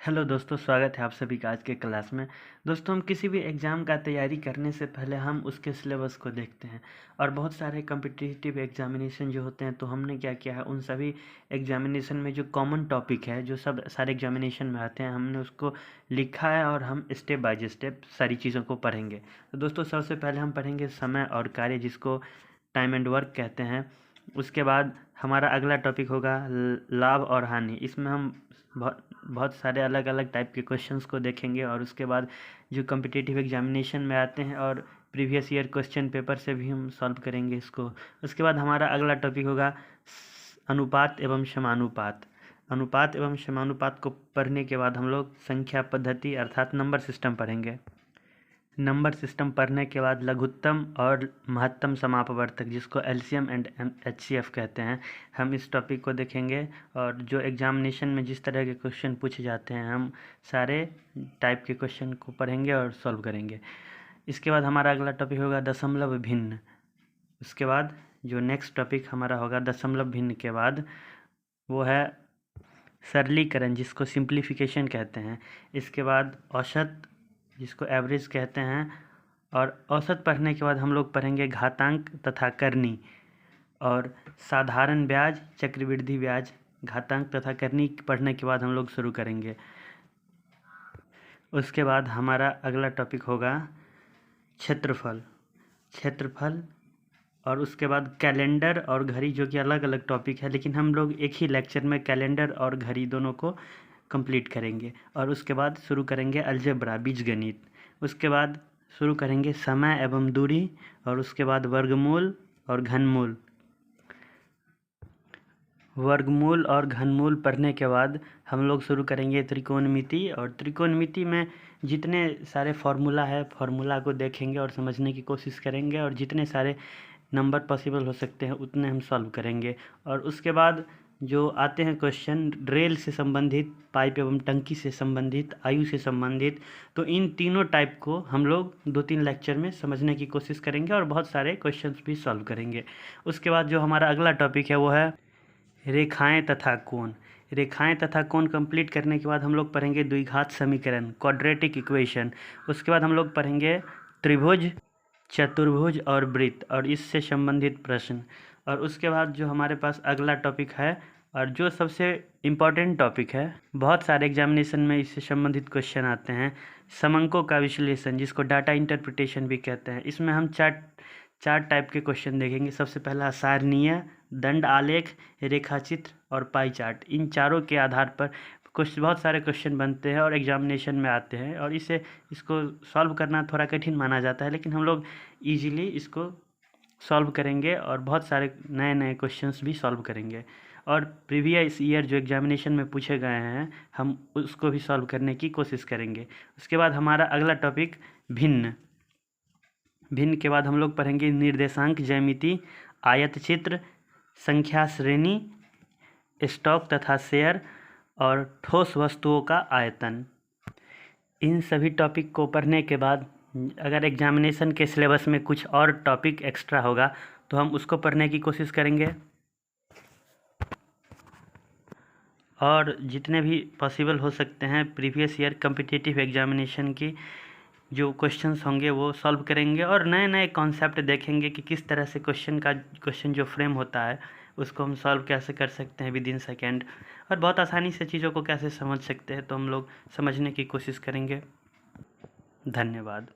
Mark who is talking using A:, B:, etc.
A: Hello दोस्तों, स्वागत है आप सभी का आज के क्लास में। दोस्तों, हम किसी भी एग्ज़ाम का तैयारी करने से पहले हम उसके सिलेबस को देखते हैं और बहुत सारे कॉम्पिटिटिव एग्जामिनेशन जो होते हैं तो हमने क्या किया है, उन सभी एग्जामिनेशन में जो कॉमन टॉपिक है जो सब सारे एग्जामिनेशन में आते हैं हमने उसको लिखा है और हम स्टेप बाय स्टेप सारी चीज़ों को पढ़ेंगे। तो दोस्तों, सबसे पहले हम पढ़ेंगे समय और कार्य, जिसको टाइम एंड वर्क कहते हैं। उसके बाद हमारा अगला टॉपिक होगा लाभ और हानि। इसमें हम बहुत बहुत सारे अलग अलग टाइप के क्वेश्चंस को देखेंगे और उसके बाद जो कॉम्पिटिटिव एग्जामिनेशन में आते हैं और प्रीवियस ईयर क्वेश्चन पेपर से भी हम सॉल्व करेंगे इसको। उसके बाद हमारा अगला टॉपिक होगा अनुपात एवं समानुपात। अनुपात एवं समानुपात को पढ़ने के बाद हम लोग संख्या पद्धति अर्थात नंबर सिस्टम पढ़ेंगे। नंबर सिस्टम पढ़ने के बाद लघुत्तम और महत्तम समापवर्तक, जिसको एलसीएम एंड एचसीएफ कहते हैं, हम इस टॉपिक को देखेंगे। और जो एग्जामिनेशन में जिस तरह के क्वेश्चन पूछे जाते हैं हम सारे टाइप के क्वेश्चन को पढ़ेंगे और सॉल्व करेंगे। इसके बाद हमारा अगला टॉपिक होगा दशमलव भिन्न। उसके बाद जो नेक्स्ट टॉपिक हमारा होगा दशमलव भिन्न के बाद वो है सरलीकरण, जिसको सिंप्लीफिकेशन कहते हैं। इसके बाद औसत, जिसको एवरेज कहते हैं। और औसत पढ़ने के बाद हम लोग पढ़ेंगे घातांक तथा करनी और साधारण ब्याज, चक्रवृद्धि ब्याज, घातांक तथा करनी पढ़ने के बाद हम लोग शुरू करेंगे। उसके बाद हमारा अगला टॉपिक होगा क्षेत्रफल। क्षेत्रफल और उसके बाद कैलेंडर और घड़ी, जो कि अलग अलग टॉपिक है, लेकिन हम लोग एक ही लेक्चर में कैलेंडर और घड़ी दोनों को कंप्लीट करेंगे। और उसके बाद शुरू करेंगे अलजेब्रा, बीजगणित। उसके बाद शुरू करेंगे समय एवं दूरी और उसके बाद वर्गमूल और घनमूल। वर्गमूल और घनमूल पढ़ने के बाद हम लोग शुरू करेंगे त्रिकोणमिति। और त्रिकोणमिति में जितने सारे फार्मूला है, फार्मूला को देखेंगे और समझने की कोशिश करेंगे और जितने सारे नंबर पॉसिबल हो सकते हैं उतने हम सॉल्व करेंगे। और उसके बाद जो आते हैं क्वेश्चन रेल से संबंधित, पाइप एवं टंकी से संबंधित, आयु से संबंधित, तो इन तीनों टाइप को हम लोग 2-3 लेक्चर में समझने की कोशिश करेंगे और बहुत सारे क्वेश्चंस भी सॉल्व करेंगे। उसके बाद जो हमारा अगला टॉपिक है वो है रेखाएं तथा कोण। रेखाएं तथा कोण कंप्लीट करने के बाद हम लोग पढ़ेंगे द्विघात समीकरण, क्वाड्रेटिक इक्वेशन। उसके बाद हम लोग पढ़ेंगे त्रिभुज, चतुर्भुज और वृत्त और इससे संबंधित प्रश्न। और उसके बाद जो हमारे पास अगला टॉपिक है और जो सबसे इम्पॉर्टेंट टॉपिक है, बहुत सारे एग्जामिनेशन में इससे संबंधित क्वेश्चन आते हैं, समंकों का विश्लेषण, जिसको डाटा इंटरप्रिटेशन भी कहते हैं। इसमें हम चार टाइप के क्वेश्चन देखेंगे। सबसे पहला सारणीय, दंड आलेख, रेखाचित्र और पाई चार्ट। इन चारों के आधार पर कुछ बहुत सारे क्वेश्चन बनते हैं और एग्जामिनेशन में आते हैं और इसको सॉल्व करना थोड़ा कठिन माना जाता है, लेकिन हम लोग इजीली इसको सॉल्व करेंगे और बहुत सारे नए नए क्वेश्चंस भी सॉल्व करेंगे। और प्रीवियस ईयर जो एग्जामिनेशन में पूछे गए हैं हम उसको भी सॉल्व करने की कोशिश करेंगे। उसके बाद हमारा अगला टॉपिक भिन्न। भिन्न के बाद हम लोग पढ़ेंगे निर्देशांक ज्यामिति, आयतचित्र, संख्या श्रेणी, स्टॉक तथा शेयर और ठोस वस्तुओं का आयतन। इन सभी टॉपिक को पढ़ने के बाद अगर एग्जामिनेशन के सिलेबस में कुछ और टॉपिक एक्स्ट्रा होगा तो हम उसको पढ़ने की कोशिश करेंगे। और जितने भी पॉसिबल हो सकते हैं प्रीवियस ईयर कॉम्पिटिटिव एग्जामिनेशन की जो क्वेश्चंस होंगे वो सॉल्व करेंगे और नए नए कॉन्सेप्ट देखेंगे कि किस तरह से क्वेश्चन जो फ्रेम होता है उसको हम सॉल्व कैसे कर सकते हैं विद इन सेकेंड, और बहुत आसानी से चीज़ों को कैसे समझ सकते हैं, तो हम लोग समझने की कोशिश करेंगे। धन्यवाद।